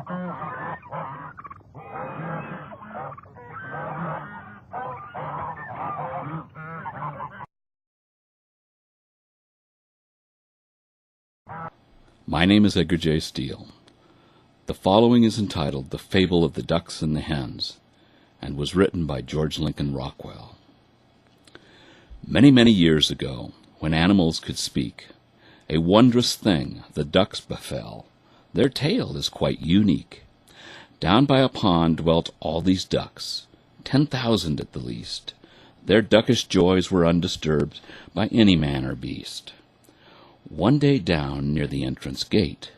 My name is Edgar J. Steele. The following is entitled The Fable of the Ducks and the Hens, and was written by George Lincoln Rockwell. Many, many years ago, when animals could speak, a wondrous thing the ducks befell. Their tale is quite unique. Down by a pond dwelt all these ducks, 10,000 at the least. Their duckish joys were undisturbed by any man or beast. One day down near the entrance gate,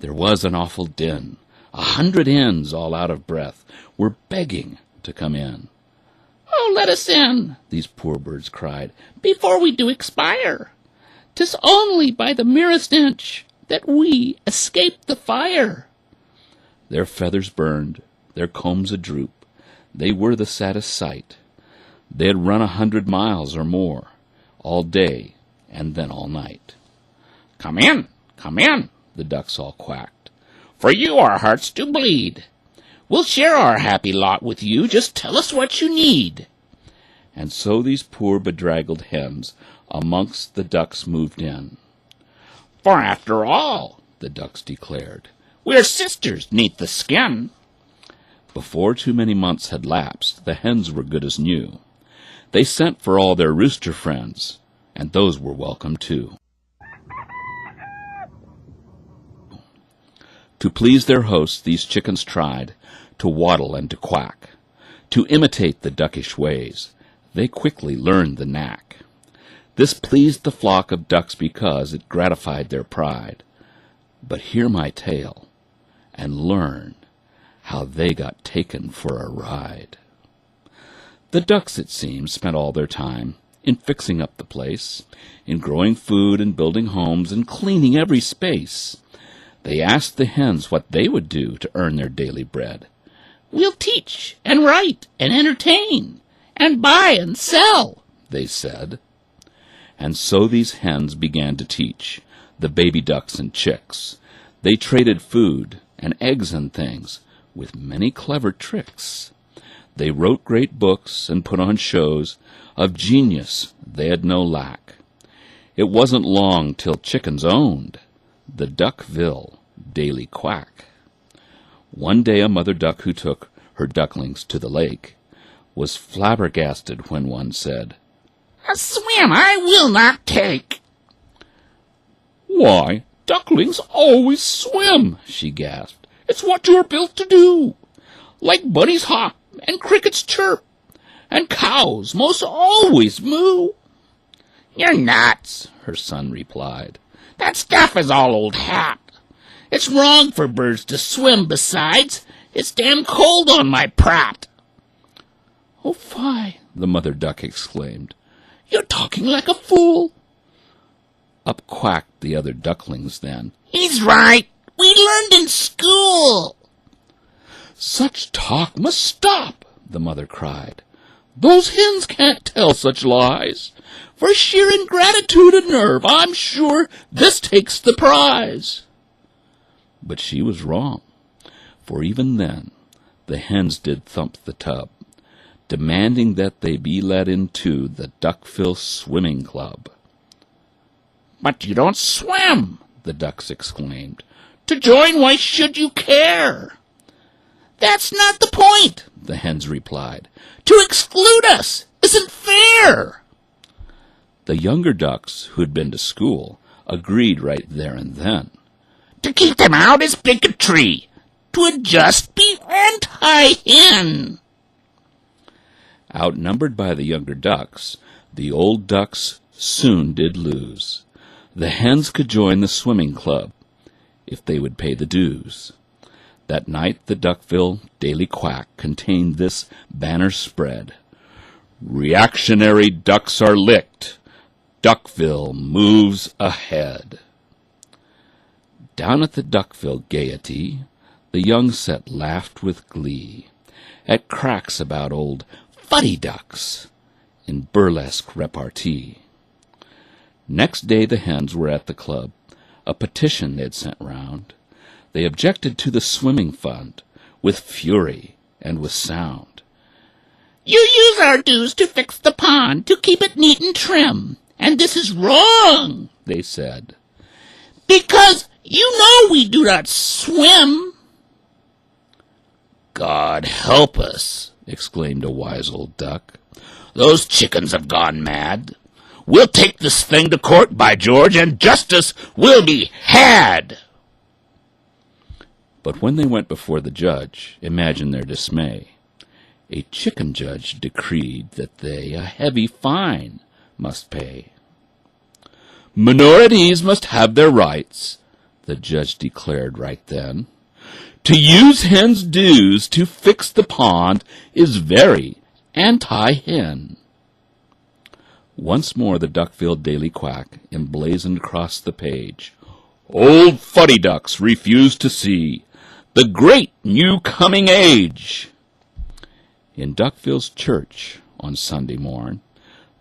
there was an awful din. 100 hens, all out of breath, were begging to come in. "Oh, let us in," these poor birds cried, "before we do expire. 'Tis only by the merest inch that we escape the fire." Their feathers burned, their combs a-droop. They were the saddest sight. They had run 100 miles or more, all day and then all night. Come in, the ducks all quacked. "For you our hearts do bleed. We'll share our happy lot with you. Just tell us what you need." And so these poor bedraggled hens amongst the ducks moved in. "For after all," the ducks declared, "we're sisters 'neath the skin." Before too many months had lapsed, the hens were good as new. They sent for all their rooster friends, and those were welcome too. To please their hosts, these chickens tried to waddle and to quack, to imitate the duckish ways. They quickly learned the knack. This pleased the flock of ducks because it gratified their pride. But hear my tale, and learn how they got taken for a ride. The ducks, it seems, spent all their time in fixing up the place, in growing food and building homes and cleaning every space. They asked the hens what they would do to earn their daily bread. "We'll teach and write and entertain and buy and sell," they said. And so these hens began to teach the baby ducks and chicks. They traded food and eggs and things with many clever tricks. They wrote great books and put on shows. Of genius they had no lack. It wasn't long till chickens owned the Duckville daily quack. One day a mother duck who took her ducklings to the lake was flabbergasted when one said, "A swim I will not take." "Why, ducklings always swim," she gasped. "It's what you're built to do. Like bunnies hop and crickets chirp, and cows most always moo." "You're nuts," her son replied. "That stuff is all old hat. It's wrong for birds to swim. Besides, it's damn cold on my prat." "Oh, fie," the mother duck exclaimed. "You're talking like a fool." Up quacked the other ducklings then. "He's right. We learned in school." "Such talk must stop," the mother cried. "Those hens can't tell such lies. For sheer ingratitude and nerve, I'm sure this takes the prize." But she was wrong, for even then the hens did thump the tub, demanding that they be let into the Duckville Swimming Club. "But you don't swim," the ducks exclaimed. "To join, why should you care?" "That's not the point," the hens replied. "To exclude us isn't fair." The younger ducks, who'd been to school, agreed right there and then. "To keep them out is bigotry. 'Twould just be anti-hen." Outnumbered by the younger ducks, the old ducks soon did lose. The hens could join the swimming club if they would pay the dues. That night the Duckville Daily Quack contained this banner spread: "Reactionary ducks are licked. Duckville moves ahead." Down at the Duckville Gaiety, the young set laughed with glee at cracks about old Fuddy Ducks in burlesque repartee. Next day the hens were at the club, a petition they'd sent round. They objected to the swimming fund with fury and with sound. "You use our dues to fix the pond, to keep it neat and trim, and this is wrong," they said, "because you know we do not swim." "God help us," exclaimed a wise old duck. "Those chickens have gone mad. We'll take this thing to court, by George, and justice will be had." But when they went before the judge, imagine their dismay. A chicken judge decreed that they a heavy fine must pay. "Minorities must have their rights," the judge declared right then. "To use hens' dues to fix the pond is very anti-hen." Once more the Duckville Daily Quack emblazoned across the page, "Old fuddy ducks refuse to see the great new coming age." In Duckville's church on Sunday morn,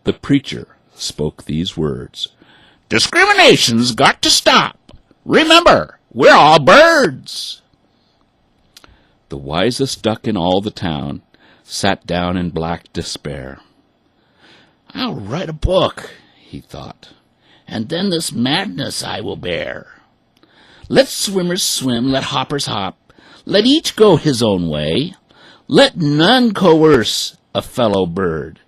the preacher spoke these words, "Discrimination's got to stop. Remember, we're all birds." The wisest duck in all the town sat down in black despair. "I'll write a book," he thought, "and then this madness I will bear. Let swimmers swim, let hoppers hop, let each go his own way. Let none coerce a fellow bird,"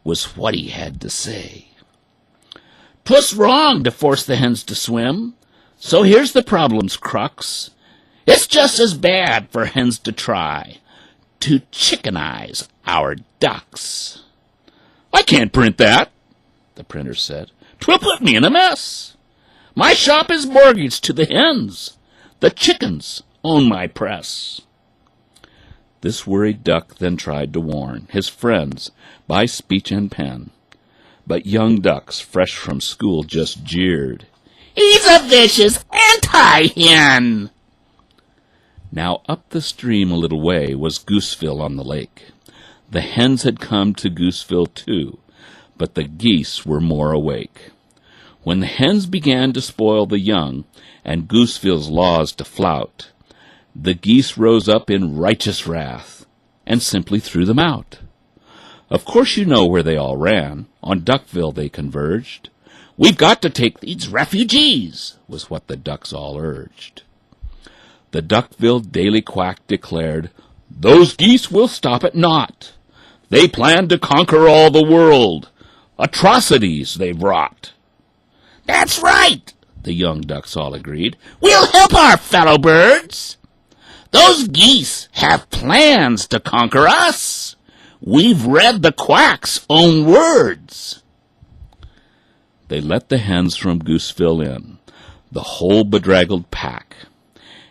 was what he had to say. "'Twas wrong to force the hens to swim, so here's the problem's crux. It's just as bad for hens to try to chickenize our ducks." "I can't print that," the printer said. "'Twill put me in a mess. My shop is mortgaged to the hens. The chickens own my press." This worried duck then tried to warn his friends by speech and pen. But young ducks, fresh from school, just jeered, "He's a vicious anti-hen." Now up the stream a little way was Gooseville on the lake. The hens had come to Gooseville too, but the geese were more awake. When the hens began to spoil the young and Gooseville's laws to flout, the geese rose up in righteous wrath and simply threw them out. Of course you know where they all ran. On Duckville they converged. "We've got to take these refugees," was what the ducks all urged. The Duckville Daily Quack declared, "Those geese will stop at naught. They plan to conquer all the world. Atrocities they've wrought." "That's right," the young ducks all agreed. "We'll help our fellow birds. Those geese have plans to conquer us. We've read the quack's own words." They let the hens from Gooseville in, the whole bedraggled pack,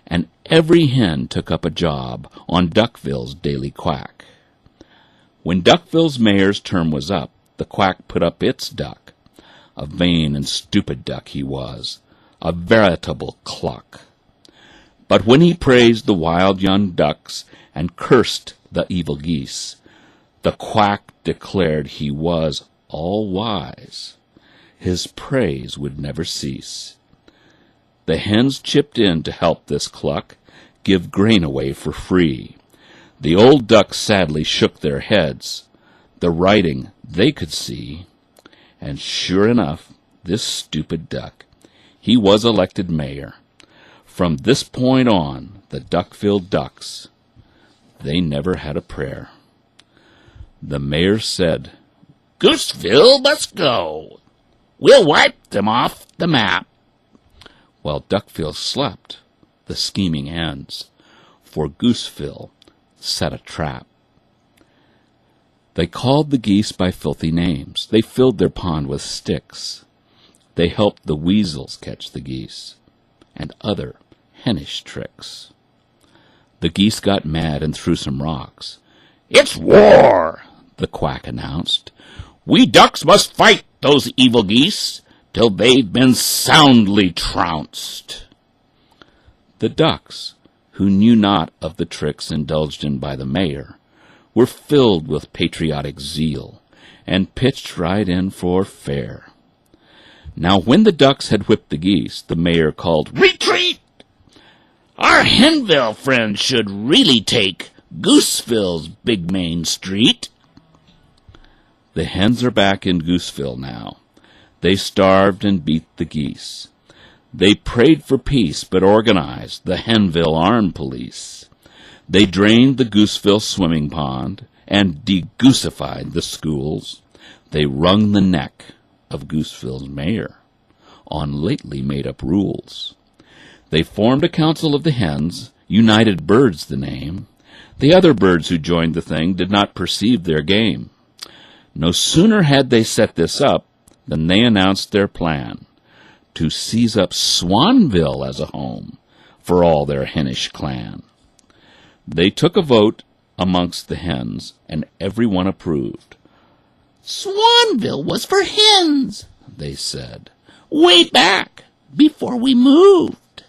and every hen took up a job on Duckville's Daily Quack. When Duckville's mayor's term was up, the quack put up its duck. A vain and stupid duck he was, a veritable cluck. But when he praised the wild young ducks and cursed the evil geese, the quack declared he was all-wise. His praise would never cease. The hens chipped in to help this cluck give grain away for free. The old ducks sadly shook their heads. The writing they could see. And sure enough, this stupid duck, he was elected mayor. From this point on, the Duckville Ducks, they never had a prayer. The mayor said, "Gooseville must go. We'll wipe them off the map." While Duckville slept, the scheming hens, for Gooseville set a trap. They called the geese by filthy names. They filled their pond with sticks. They helped the weasels catch the geese, and other hennish tricks. The geese got mad and threw some rocks. "It's war," the quack announced. "We ducks must fight those evil geese till they've been soundly trounced." The ducks, who knew not of the tricks indulged in by the mayor, were filled with patriotic zeal and pitched right in for fair. Now when the ducks had whipped the geese, the mayor called, "Retreat! Our Henville friends should really take Gooseville's big main street. The hens are back in Gooseville now. They starved and beat the geese. They prayed for peace, but organized the Henville Armed Police. They drained the Gooseville swimming pond and de-goosified the schools. They wrung the neck of Gooseville's mayor on lately made-up rules. They formed a council of the hens, United Birds the name. The other birds who joined the thing did not perceive their game. No sooner had they set this up than they announced their plan to seize up Swanville as a home for all their henish clan. They took a vote amongst the hens, and everyone approved. Swanville was for hens, they said, way back before we moved.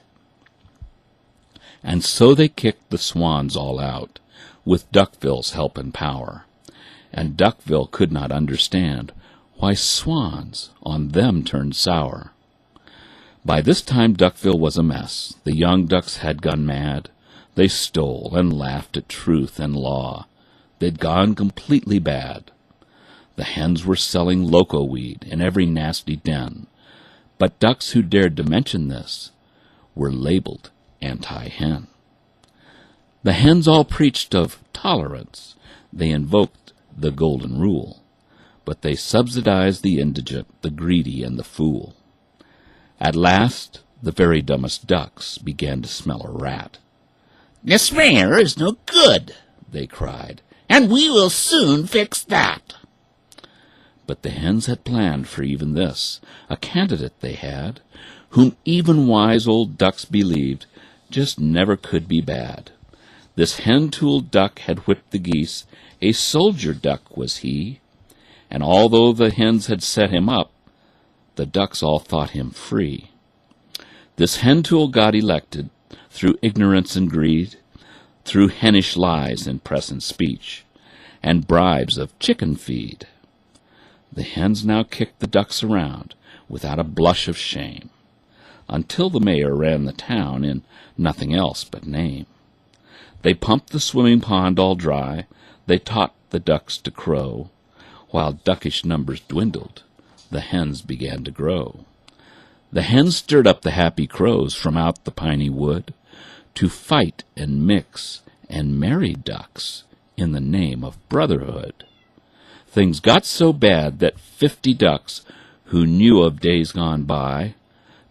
And so they kicked the swans all out, with Duckville's help and power. And Duckville could not understand why swans on them turned sour. By this time Duckville was a mess. The young ducks had gone mad. They stole and laughed at truth and law. They'd gone completely bad. The hens were selling loco weed in every nasty den, but ducks who dared to mention this were labeled anti-hen. The hens all preached of tolerance. They invoked the golden rule, but they subsidized the indigent, the greedy, and the fool. At last, the very dumbest ducks began to smell a rat. This mayor is no good, they cried, and we will soon fix that. But the hens had planned for even this. A candidate they had, whom even wise old ducks believed just never could be bad. This hen-tooled duck had whipped the geese. A soldier duck was he, and although the hens had set him up, the ducks all thought him free. This hen-tool got elected through ignorance and greed, through henish lies in press and speech, and bribes of chicken feed. The hens now kicked the ducks around without a blush of shame, until the mayor ran the town in nothing else but name. They pumped the swimming pond all dry. They taught the ducks to crow. While duckish numbers dwindled, the hens began to grow. The hens stirred up the happy crows from out the piney wood to fight and mix and marry ducks in the name of brotherhood. Things got so bad that 50 ducks who knew of days gone by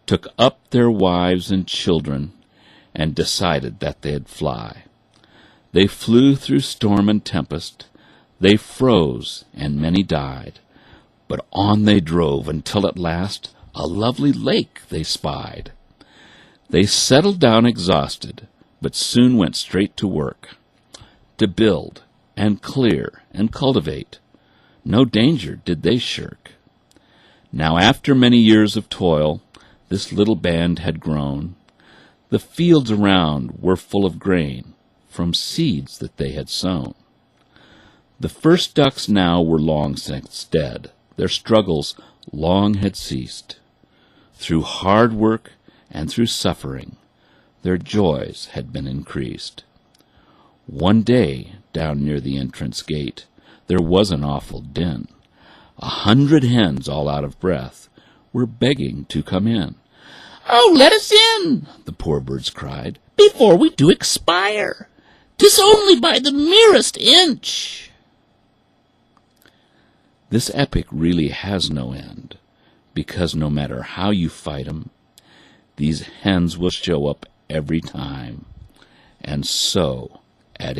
took up their wives and children and decided that they'd fly. They flew through storm and tempest. They froze, and many died. But on they drove until at last a lovely lake they spied. They settled down exhausted, but soon went straight to work to build and clear and cultivate. No danger did they shirk. Now after many years of toil, this little band had grown. The fields around were full of grain from seeds that they had sown. The first ducks now were long since dead. Their struggles long had ceased. Through hard work and through suffering, their joys had been increased. One day, down near the entrance gate, there was an awful din. 100 hens, all out of breath, were begging to come in. "Oh, let us in," the poor birds cried, "before we do expire. 'Tis only by the merest inch." This epic really has no end, because no matter how you fight 'em, these hens will show up every time, and so at